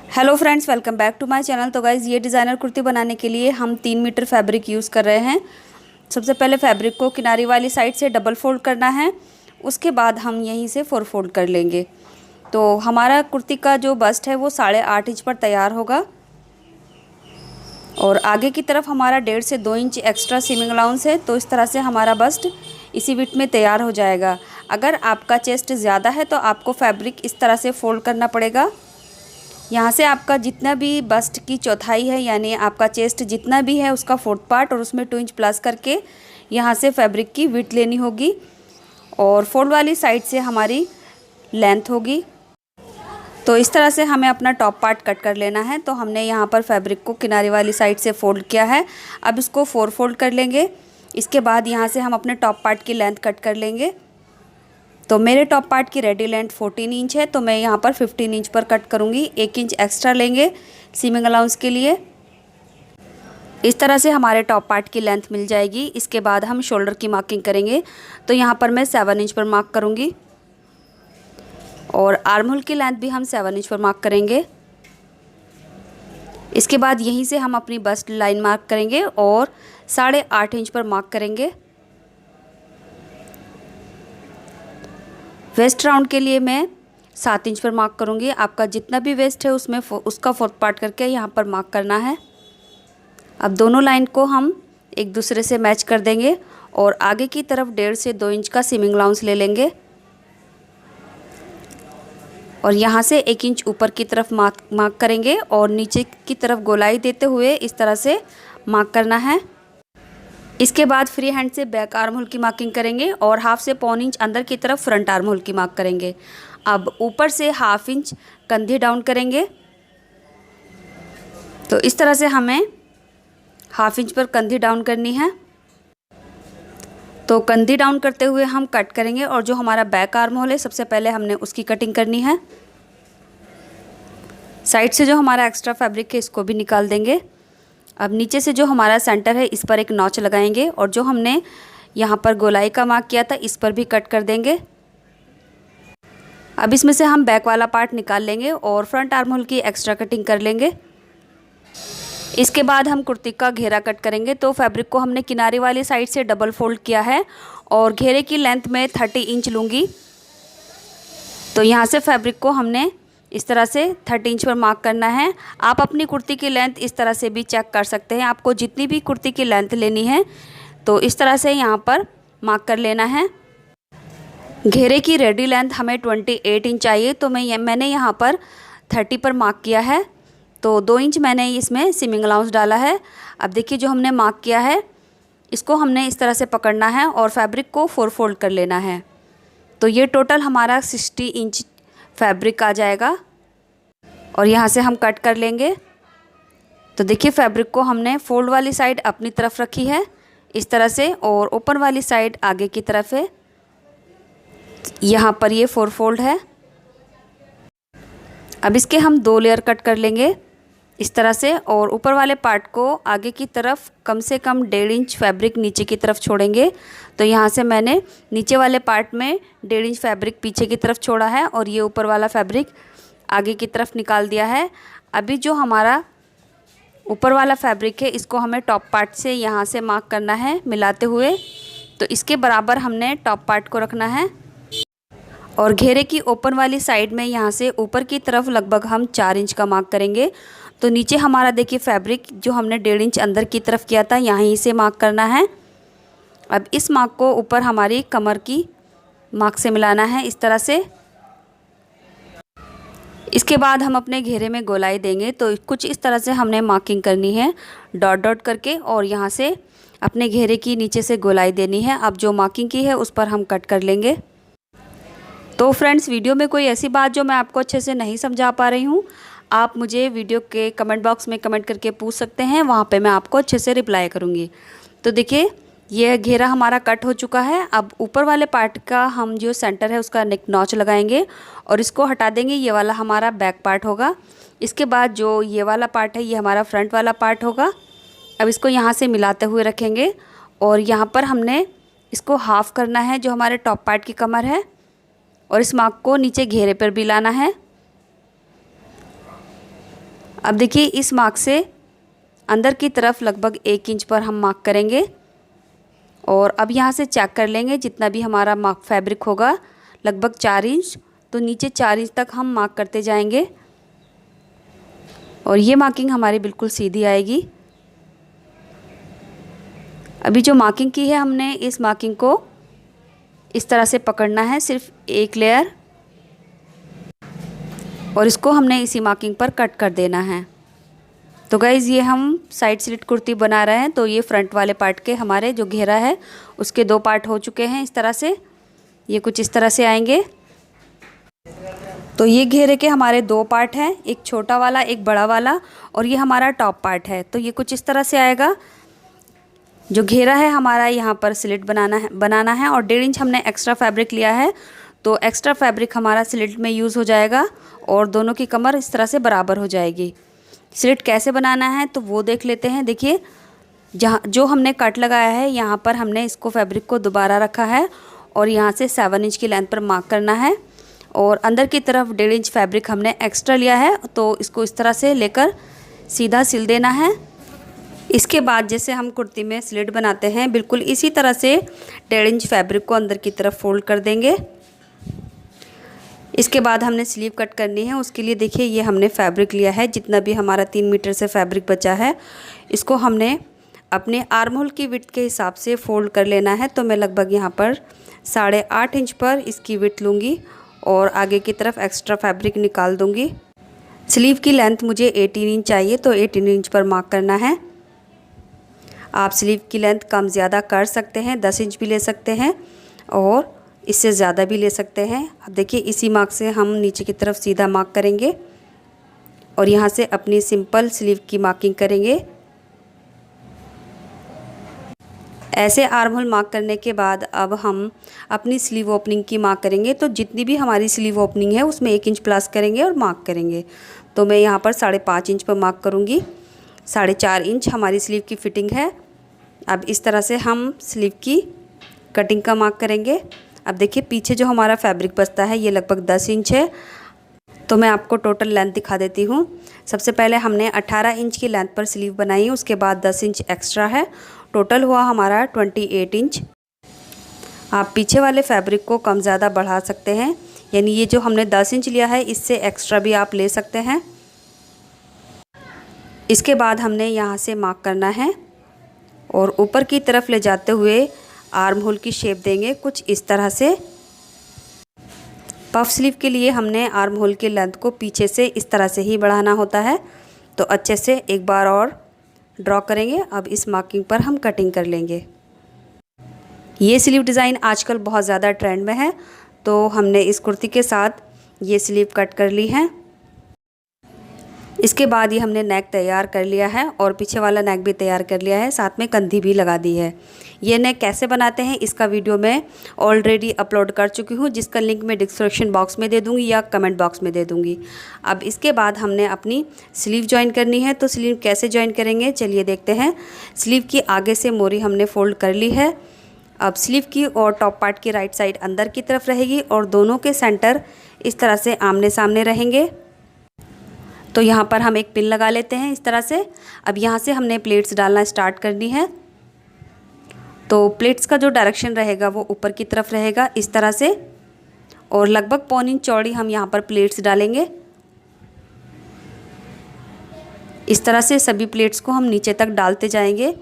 Hello friends, welcome back to my channel. तो guys, ये designer kurti बनाने के लिए हम 3 मीटर फैब्रिक यूज़ कर रहे हैं। सबसे पहले फैब्रिक को किनारी वाली साइड से डबल फोल्ड करना है, उसके बाद हम यहीं से 4 फोल्ड कर लेंगे। तो हमारा कुर्ती का जो बस्ट है वो 8.5 इंच पर तैयार होगा और आगे की तरफ हमारा 1.5 से 2 इंच एक्स्ट्रा सीमिंग अलाउंस है। तो इस तरह से हमारा बस्ट इसी विड्थ में तैयार हो जाएगा। अगर आपका चेस्ट ज़्यादा है तो आपको फैब्रिक इस तरह से फोल्ड करना पड़ेगा। यहाँ से आपका जितना भी बस्ट की चौथाई है, यानी आपका चेस्ट जितना भी है उसका 4th पार्ट, और उसमें 2 इंच प्लस करके यहाँ से फैब्रिक की विड्थ लेनी होगी और फोल्ड वाली साइड से हमारी लेंथ होगी। तो इस तरह से हमें अपना टॉप पार्ट कट कर लेना है। तो हमने यहाँ पर फैब्रिक को किनारे वाली साइड से फोल्ड किया है। अब इसको 4 फोल्ड कर लेंगे। इसके बाद यहाँ से हम अपने टॉप पार्ट की लेंथ कट कर लेंगे। तो मेरे टॉप पार्ट की रेडी लेंथ 14 इंच है, तो मैं यहाँ पर 15 इंच पर कट करूँगी। 1 इंच एक्स्ट्रा लेंगे सीमिंग अलाउंस के लिए। इस तरह से हमारे टॉप पार्ट की लेंथ मिल जाएगी। इसके बाद हम शोल्डर की मार्किंग करेंगे। तो यहाँ पर मैं 7 इंच पर मार्क करूँगी और आर्म होल की लेंथ भी हम 7 इंच पर मार्क करेंगे। इसके बाद यहीं से हम अपनी बस्ट लाइन मार्क करेंगे और 8.5 इंच पर मार्क करेंगे। वेस्ट राउंड के लिए मैं 7 इंच पर मार्क करूँगी। आपका जितना भी वेस्ट है उसमें उसका 4th पार्ट करके यहाँ पर मार्क करना है। अब दोनों लाइन को हम एक दूसरे से मैच कर देंगे और आगे की तरफ 1.5 से 2 इंच का सीमिंग अलाउंस ले लेंगे और यहाँ से 1 इंच ऊपर की तरफ मार्क करेंगे और नीचे की तरफ गोलाई देते हुए इस तरह से मार्क करना है। इसके बाद फ्री हैंड से बैक आर्म होल की मार्किंग करेंगे और 1/2 से 1.25 इंच अंदर की तरफ फ्रंट आर्म होल की मार्क करेंगे। अब ऊपर से 1/2 इंच कंधी डाउन करेंगे। तो इस तरह से हमें 1/2 इंच पर कंधी डाउन करनी है। तो कंधी डाउन करते हुए हम कट करेंगे और जो हमारा बैक आर्म होल है सबसे पहले हमने उसकी कटिंग करनी है। साइड से जो हमारा एक्स्ट्रा फैब्रिक है इसको भी निकाल देंगे। अब नीचे से जो हमारा सेंटर है इस पर एक नॉच लगाएंगे और जो हमने यहाँ पर गोलाई का मार्क किया था इस पर भी कट कर देंगे। अब इसमें से हम बैक वाला पार्ट निकाल लेंगे और फ्रंट आर्म होल की एक्स्ट्रा कटिंग कर लेंगे। इसके बाद हम कुर्ती का घेरा कट करेंगे। तो फैब्रिक को हमने किनारे वाली साइड से डबल फोल्ड किया है और घेरे की लेंथ में 30 इंच लूँगी। तो यहाँ से फैब्रिक को हमने इस तरह से 30 इंच पर मार्क करना है। आप अपनी कुर्ती की लेंथ इस तरह से भी चेक कर सकते हैं। आपको जितनी भी कुर्ती की लेंथ लेनी है तो इस तरह से यहाँ पर मार्क कर लेना है। घेरे की रेडी लेंथ हमें 28 इंच चाहिए, तो मैंने यहाँ पर 30 पर मार्क किया है। तो 2 इंच मैंने इसमें सीमिंग अलाउंस डाला है। अब देखिए, जो हमने मार्क किया है इसको हमने इस तरह से पकड़ना है और फैब्रिक को 4 फोल्ड कर लेना है। तो ये टोटल हमारा 60 इंच फैब्रिक आ जाएगा और यहाँ से हम कट कर लेंगे। तो देखिए, फैब्रिक को हमने फोल्ड वाली साइड अपनी तरफ रखी है इस तरह से और ओपन वाली साइड आगे की तरफ है। यहाँ पर ये 4 फोल्ड है। अब इसके हम 2 लेयर कट कर लेंगे इस तरह से और ऊपर वाले पार्ट को आगे की तरफ कम से कम 1.5 इंच फैब्रिक नीचे की तरफ छोड़ेंगे। तो यहाँ से मैंने नीचे वाले पार्ट में 1.5 इंच फैब्रिक पीछे की तरफ छोड़ा है और ये ऊपर वाला फैब्रिक आगे की तरफ निकाल दिया है। अभी जो हमारा ऊपर वाला फैब्रिक है इसको हमें टॉप पार्ट से यहाँ से मार्क करना है मिलाते हुए। तो इसके बराबर हमने टॉप पार्ट को रखना है और घेरे की ओपन वाली साइड में यहाँ से ऊपर की तरफ लगभग हम 4 इंच का मार्क करेंगे। तो नीचे हमारा देखिए फैब्रिक जो हमने 1.5 इंच अंदर की तरफ किया था यहीं से मार्क करना है। अब इस मार्क को ऊपर हमारी कमर की मार्क से मिलाना है इस तरह से। इसके बाद हम अपने घेरे में गोलाई देंगे। तो कुछ इस तरह से हमने मार्किंग करनी है डॉट डॉट करके और यहाँ से अपने घेरे की नीचे से गोलाई देनी है। अब जो मार्किंग की है उस पर हम कट कर लेंगे। तो फ्रेंड्स, वीडियो में कोई ऐसी बात जो मैं आपको अच्छे से नहीं समझा पा रही हूँ, आप मुझे वीडियो के कमेंट बॉक्स में कमेंट करके पूछ सकते हैं। वहाँ पे मैं आपको अच्छे से रिप्लाई करूँगी। तो देखिए, यह घेरा हमारा कट हो चुका है। अब ऊपर वाले पार्ट का हम जो सेंटर है उसका नेक नॉच लगाएंगे और इसको हटा देंगे। ये वाला हमारा बैक पार्ट होगा। इसके बाद जो ये वाला पार्ट है ये हमारा फ्रंट वाला पार्ट होगा। अब इसको यहाँ से मिलाते हुए रखेंगे और यहाँ पर हमने इसको हाफ़ करना है जो हमारे टॉप पार्ट की कमर है और इस मार्क को नीचे घेरे पर भी लाना है। अब देखिए इस मार्क से अंदर की तरफ लगभग 1 इंच पर हम मार्क करेंगे और अब यहाँ से चेक कर लेंगे जितना भी हमारा मार्क फैब्रिक होगा लगभग 4 इंच, तो नीचे 4 इंच तक हम मार्क करते जाएंगे और ये मार्किंग हमारी बिल्कुल सीधी आएगी। अभी जो मार्किंग की है हमने, इस मार्किंग को इस तरह से पकड़ना है, सिर्फ एक लेयर, और इसको हमने इसी मार्किंग पर कट कर देना है। तो गाइज़ ये हम साइड स्लिट कुर्ती बना रहे हैं, तो ये फ्रंट वाले पार्ट के हमारे जो घेरा है उसके 2 पार्ट हो चुके हैं। इस तरह से ये कुछ इस तरह से आएंगे। तो ये घेरे के हमारे 2 पार्ट हैं, एक छोटा वाला एक बड़ा वाला, और ये हमारा टॉप पार्ट है। तो ये कुछ इस तरह से आएगा। जो घेरा है हमारा यहाँ पर स्लिट बनाना है और 1.5 इंच हमने एक्स्ट्रा फैब्रिक लिया है, तो एक्स्ट्रा फैब्रिक हमारा स्लिट में यूज़ हो जाएगा और दोनों की कमर इस तरह से बराबर हो जाएगी। स्लिट कैसे बनाना है तो वो देख लेते हैं। देखिए जहाँ जो हमने कट लगाया है यहाँ पर हमने इसको फैब्रिक को दोबारा रखा है और यहाँ से 7 इंच की लेंथ पर मार्क करना है और अंदर की तरफ 1.5 इंच फैब्रिक हमने एक्स्ट्रा लिया है, तो इसको इस तरह से लेकर सीधा सिल देना है। इसके बाद जैसे हम कुर्ती में स्लिट बनाते हैं बिल्कुल इसी तरह से 1.5 इंच फैब्रिक को अंदर की तरफ फोल्ड कर देंगे। इसके बाद हमने स्लीव कट करनी है। उसके लिए देखिए ये हमने फैब्रिक लिया है, जितना भी हमारा 3 मीटर से फैब्रिक बचा है इसको हमने अपने आर्म होल की विड्थ के हिसाब से फ़ोल्ड कर लेना है। तो मैं लगभग यहाँ पर 8.5 इंच पर इसकी विड्थ लूँगी और आगे की तरफ एक्स्ट्रा फैब्रिक निकाल दूँगी। स्लीव की लेंथ मुझे 18 इंच चाहिए, तो 18 इंच पर मार्क करना है। आप स्लीव की लेंथ कम ज़्यादा कर सकते हैं, 10 इंच भी ले सकते हैं और इससे ज़्यादा भी ले सकते हैं। अब देखिए इसी मार्क से हम नीचे की तरफ सीधा मार्क करेंगे और यहाँ से अपनी सिंपल स्लीव की मार्किंग करेंगे। ऐसे आर्म होल मार्क करने के बाद अब हम अपनी स्लीव ओपनिंग की मार्क करेंगे। तो जितनी भी हमारी स्लीव ओपनिंग है उसमें 1 इंच प्लस करेंगे और मार्क करेंगे। तो मैं यहाँ पर 5.5 इंच पर मार्क करूँगी। 4.5 इंच हमारी स्लीव की फिटिंग है। अब इस तरह से हम स्लीव की कटिंग का मार्क करेंगे। अब देखिए पीछे जो हमारा फैब्रिक बचता है ये लगभग 10 इंच है, तो मैं आपको टोटल लेंथ दिखा देती हूँ। सबसे पहले हमने 18 इंच की लेंथ पर स्लीव बनाई, उसके बाद 10 इंच एक्स्ट्रा है, टोटल हुआ हमारा 28 इंच। आप पीछे वाले फैब्रिक को कम ज़्यादा बढ़ा सकते हैं, यानी ये जो हमने 10 इंच लिया है इससे एक्स्ट्रा भी आप ले सकते हैं। इसके बाद हमने यहाँ से मार्क करना है और ऊपर की तरफ ले जाते हुए आर्म होल की शेप देंगे कुछ इस तरह से। पफ स्लीव के लिए हमने आर्म होल की लेंथ को पीछे से इस तरह से ही बढ़ाना होता है, तो अच्छे से एक बार और ड्रॉ करेंगे। अब इस मार्किंग पर हम कटिंग कर लेंगे। ये स्लीव डिज़ाइन आजकल बहुत ज़्यादा ट्रेंड में है, तो हमने इस कुर्ती के साथ ये स्लीव कट कर ली है। इसके बाद ये हमने नेक तैयार कर लिया है और पीछे वाला नेक भी तैयार कर लिया है, साथ में कंधी भी लगा दी है। ये नेक कैसे बनाते हैं इसका वीडियो मैं ऑलरेडी अपलोड कर चुकी हूँ, जिसका लिंक मैं डिस्क्रिप्शन बॉक्स में दे दूँगी या कमेंट बॉक्स में दे दूँगी। अब इसके बाद हमने अपनी स्लीव ज्वाइन करनी है, तो स्लीव कैसे ज्वाइन करेंगे चलिए देखते हैं। स्लीव की आगे से मोरी हमने फोल्ड कर ली है। अब स्लीव की और टॉप पार्ट की राइट साइड अंदर की तरफ रहेगी और दोनों के सेंटर इस तरह से आमने सामने रहेंगे। तो यहाँ पर हम एक पिन लगा लेते हैं इस तरह से। अब यहाँ से हमने प्लेट्स डालना स्टार्ट करनी है, तो प्लेट्स का जो डायरेक्शन रहेगा वो ऊपर की तरफ रहेगा इस तरह से, और लगभग 1.25 इंच चौड़ी हम यहाँ पर प्लेट्स डालेंगे। इस तरह से सभी प्लेट्स को हम नीचे तक डालते जाएंगे।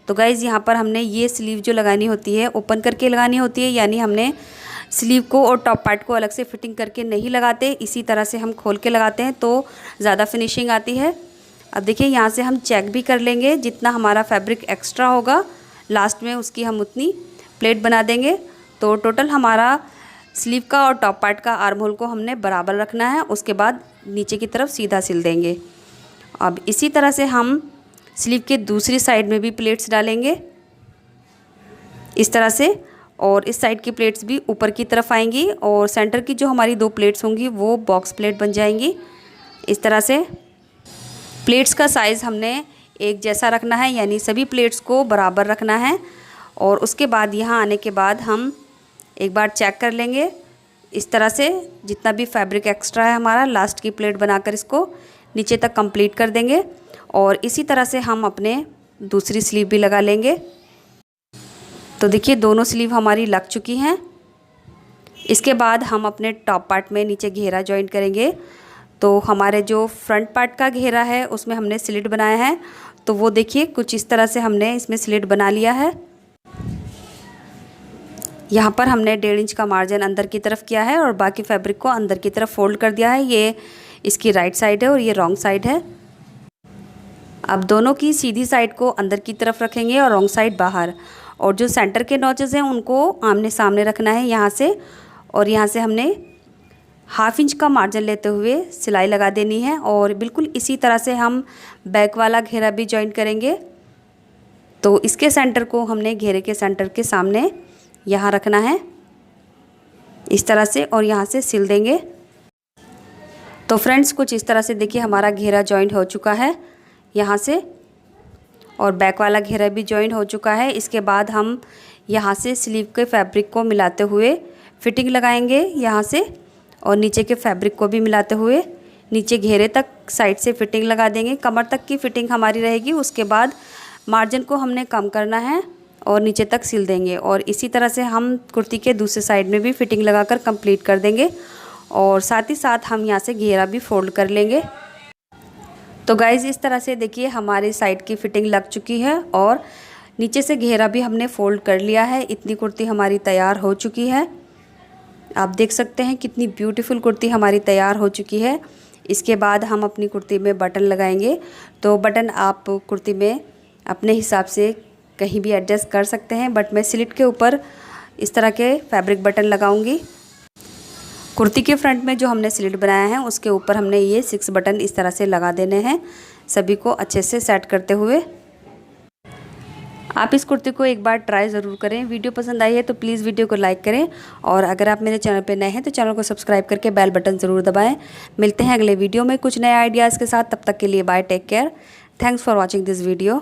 तो गाइज़ यहाँ पर हमने ये स्लीव जो लगानी होती है ओपन करके लगानी होती है, यानी हमने स्लीव को और टॉप पार्ट को अलग से फिटिंग करके नहीं लगाते, इसी तरह से हम खोल के लगाते हैं तो ज़्यादा फिनिशिंग आती है। अब देखिए यहाँ से हम चेक भी कर लेंगे, जितना हमारा फैब्रिक एक्स्ट्रा होगा लास्ट में उसकी हम उतनी प्लेट बना देंगे। तो टोटल हमारा स्लीव का और टॉप पार्ट का आर्म होल को हमने बराबर रखना है, उसके बाद नीचे की तरफ सीधा सिल देंगे। अब इसी तरह से हम स्लीव के दूसरी साइड में भी प्लेट्स डालेंगे इस तरह से, और इस साइड की प्लेट्स भी ऊपर की तरफ आएंगी और सेंटर की जो हमारी 2 प्लेट्स होंगी वो बॉक्स प्लेट बन जाएंगी इस तरह से। प्लेट्स का साइज़ हमने एक जैसा रखना है, यानी सभी प्लेट्स को बराबर रखना है। और उसके बाद यहाँ आने के बाद हम एक बार चेक कर लेंगे इस तरह से, जितना भी फैब्रिक एक्स्ट्रा है हमारा लास्ट की प्लेट बनाकर इसको नीचे तक कंप्लीट कर देंगे। और इसी तरह से हम अपने दूसरी स्लीव भी लगा लेंगे। तो देखिए दोनों स्लीव हमारी लग चुकी हैं। इसके बाद हम अपने टॉप पार्ट में नीचे घेरा जॉइंट करेंगे। तो हमारे जो फ्रंट पार्ट का घेरा है उसमें हमने स्लिट बनाया है, तो वो देखिए कुछ इस तरह से हमने इसमें स्लिट बना लिया है। यहाँ पर हमने 1.5 इंच का मार्जिन अंदर की तरफ किया है और बाकी फैब्रिक को अंदर की तरफ फोल्ड कर दिया है। ये इसकी राइट साइड है और ये रॉन्ग साइड है। अब दोनों की सीधी साइड को अंदर की तरफ रखेंगे और रॉन्ग साइड बाहर। और जो सेंटर के नॉचेस हैं उनको आमने सामने रखना है यहाँ से, और यहाँ से हमने 1/2 इंच का मार्जिन लेते हुए सिलाई लगा देनी है। और बिल्कुल इसी तरह से हम बैक वाला घेरा भी जॉइंट करेंगे। तो इसके सेंटर को हमने घेरे के सेंटर के सामने यहाँ रखना है इस तरह से, और यहाँ से सिल देंगे। तो फ्रेंड्स कुछ इस तरह से देखिए हमारा घेरा जॉइंट हो चुका है यहाँ से, और बैक वाला घेरा भी जॉइंट हो चुका है। इसके बाद हम यहाँ से स्लीव के फैब्रिक को मिलाते हुए फिटिंग लगाएंगे यहाँ से, और नीचे के फैब्रिक को भी मिलाते हुए नीचे घेरे तक साइड से फिटिंग लगा देंगे। कमर तक की फिटिंग हमारी रहेगी। उसके बाद मार्जिन को हमने कम करना है और नीचे तक सिल देंगे। और इसी तरह से हम कुर्ती के दूसरे साइड में भी फिटिंग लगाकर कंप्लीट कर देंगे। और साथ ही साथ हम यहाँ से घेरा भी फोल्ड कर लेंगे। तो गाइज़ इस तरह से देखिए हमारी साइड की फिटिंग लग चुकी है और नीचे से घेरा भी हमने फोल्ड कर लिया है। इतनी कुर्ती हमारी तैयार हो चुकी है। आप देख सकते हैं कितनी ब्यूटीफुल कुर्ती हमारी तैयार हो चुकी है। इसके बाद हम अपनी कुर्ती में बटन लगाएंगे। तो बटन आप कुर्ती में अपने हिसाब से कहीं भी एडजस्ट कर सकते हैं, बट मैं स्लिट के ऊपर इस तरह के फैब्रिक बटन लगाऊंगी। कुर्ती के फ्रंट में जो हमने स्लिट बनाया है उसके ऊपर हमने ये 6 बटन इस तरह से लगा देने हैं, सभी को अच्छे से सेट करते हुए। आप इस कुर्ती को एक बार ट्राई ज़रूर करें। वीडियो पसंद आई है तो प्लीज़ वीडियो को लाइक करें, और अगर आप मेरे चैनल पर नए हैं तो चैनल को सब्सक्राइब करके बेल बटन ज़रूर दबाएं। मिलते हैं अगले वीडियो में कुछ नए आइडियाज़ के साथ। तब तक के लिए bye, take care, thanks for watching this video.